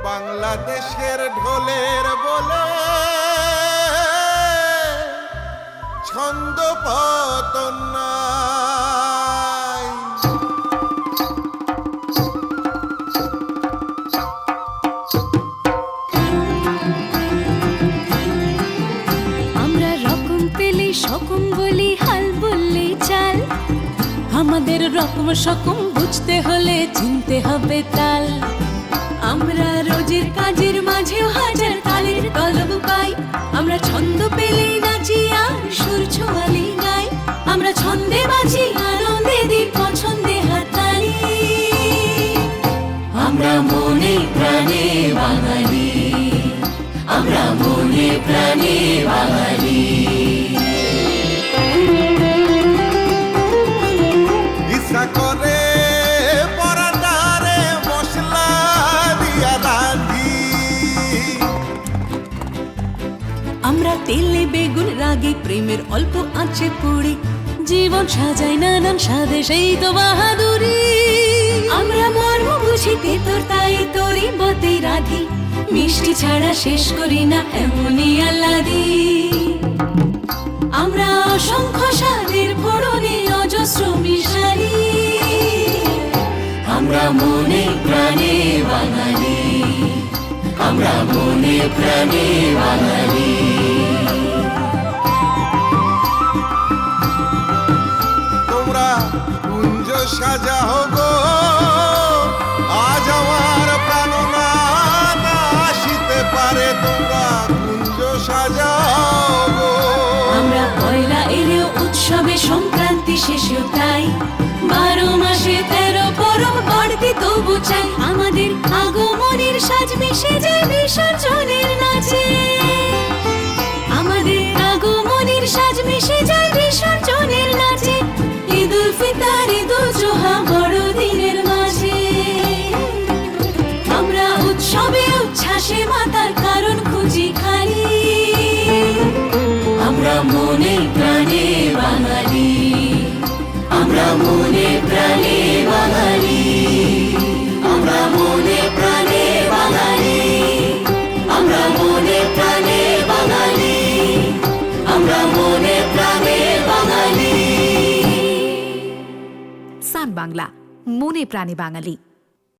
বাংলাদেশের ঢোলের বলে ছন্দ পতন নাই। আমরা রকম পেলে সকম বলি, হাল বললে চাল। আমাদের রকম সকম বুঝতে হলে চিনতে হবে তাল। আমরা রোজের কাজের মাঝেও হাজার তালের তলব পাই। আমরা ছন্দ পেলে নাচি আর সুর ছোঁয়ালি গাই। আমরা ছন্দে বাজি, আনন্দে দিই, পছন্দে হাততালি। আমরা মনে প্রাণে বাঙালি, আমরা মনে প্রাণে বাঙালি। ইচ্ছা করে পরাটারে মশলা দিয়া রাঁধি। আমরা তেলে বেগুন রাগে প্রেমের অল্প আঁচে পুড়ি। জীবন সাজাই নানান স্বাদে, সেই তো বাহাদুরি। আমরা মর্ম বুঝি তেতর তাই তরি বতে রাধি। মিষ্টি ছাড়া শেষ করি না এমনই আহ্লাদি। আমরা অসংখ্য স্বাদের ফোড়নে অজস্র মিশালি। আমরা মনে প্রাণে বাঙালি, আমরা মনে প্রাণে বাঙালি। তোমরা কুঞ্জ সাজাও গো, আজ আমার প্রাণনা না আসিতে পারে। তোমরা কুঞ্জ সাজাও গো। আমরা পয়লা এলেও উৎসবে, সংক্রান্তি শেষেও তাই। 12 মাসে 13 পরব বাড়তি তবু চাই। আমাদের আগমনের সাজ মিশে যায় বিসর্জনের নাচে। আমাদের আগমনের সাজ মিশে যায় বিসর্জনের নাচে। ঈদুল ফিতর, ঈদুল জোহা বড়দিনের মাঝে। আমরা উৎসবে উচ্ছ্বাসে মাতার কারণ খুঁজি খালি। আমরা মনে প্রাণে বাঙালি, আমরা মনে প্রাণে বাঙালি। আমরা মনে প্রাণে বাঙালি, আমরা মনে প্রাণে বাঙালি। আমরা মনে প্রাণে বাঙালি। সান বাংলা, মনে প্রাণে বাঙালি।